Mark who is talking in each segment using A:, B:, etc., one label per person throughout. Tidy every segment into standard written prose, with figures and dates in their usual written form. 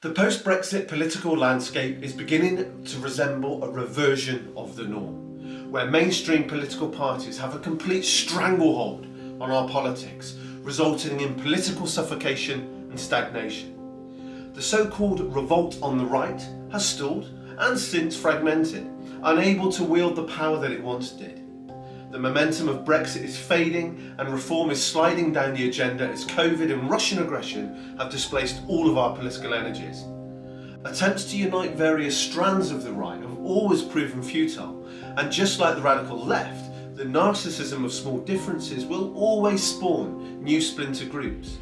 A: The post-Brexit political landscape is beginning to resemble a reversion of the norm, where mainstream political parties have a complete stranglehold on our politics, resulting in political suffocation and stagnation. The so-called revolt on the right has stalled and since fragmented, unable to wield the power that it once did. The momentum of Brexit is fading and reform is sliding down the agenda as COVID and Russian aggression have displaced all of our political energies. Attempts to unite various strands of the right have always proven futile, and just like the radical left, the narcissism of small differences will always spawn new splinter groups.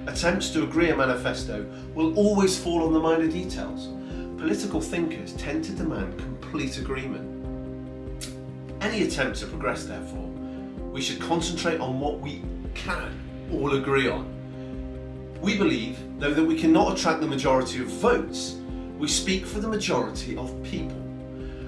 A: Attempts to agree a manifesto will always fall on the minor details. Political thinkers tend to demand complete agreement. Any attempt to progress, therefore, we should concentrate on what we can all agree on. We believe, though, that we cannot attract the majority of votes, we speak for the majority of people.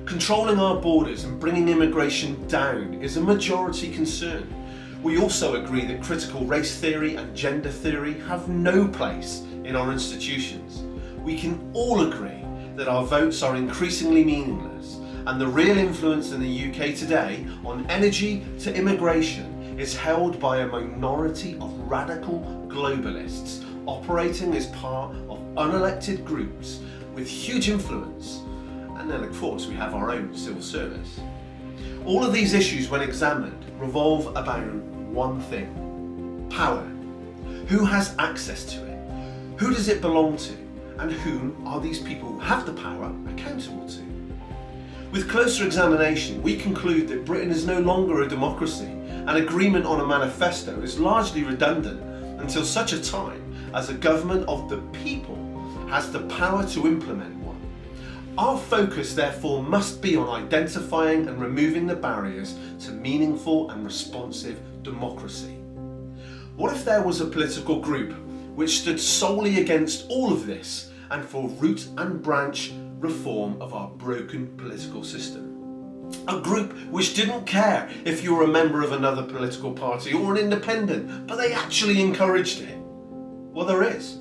A: Controlling our borders and bringing immigration down is a majority concern. We also agree that critical race theory and gender theory have no place in our institutions. We can all agree that our votes are increasingly meaningless, and the real influence in the UK today on energy to immigration is held by a minority of radical globalists operating as part of unelected groups with huge influence. And then of course we have our own civil service. All of these issues, when examined, revolve about one thing: power. Who has access to it? Who does it belong to? And whom are these people who have the power accountable to? With closer examination, we conclude that Britain is no longer a democracy, and agreement on a manifesto is largely redundant until such a time as a government of the people has the power to implement one. Our focus, therefore, must be on identifying and removing the barriers to meaningful and responsive democracy. What if there was a political group which stood solely against all of this and for root and branch reform of our broken political system? A group which didn't care if you were a member of another political party or an independent, but they actually encouraged it. Well, there is,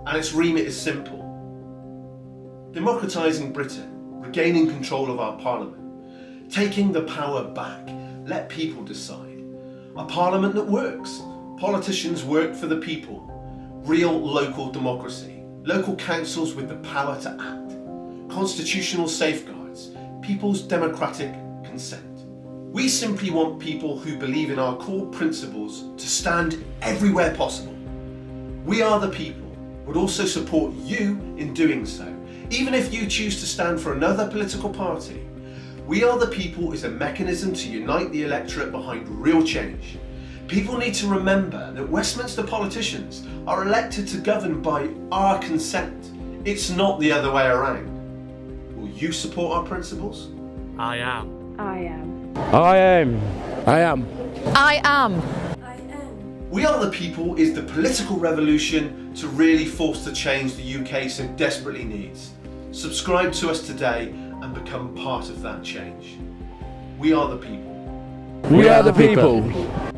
A: and its remit is simple: democratising Britain, regaining control of our parliament, taking the power back, let people decide. A parliament that works, politicians work for the people, real local democracy, local councils with the power to act, constitutional safeguards, people's democratic consent. We simply want people who believe in our core principles to stand everywhere possible. We Are the People would also support you in doing so, even if you choose to stand for another political party. We Are the People is a mechanism to unite the electorate behind real change. People need to remember that Westminster politicians are elected to govern by our consent. It's not the other way around. Will you support our principles?
B: I am.
C: I am.
D: I am.
E: I am.
F: I am.
C: I am.
A: We Are the People is the political revolution to really force the change the UK so desperately needs. Subscribe to us today and become part of that change. We are the people.
E: We are the people.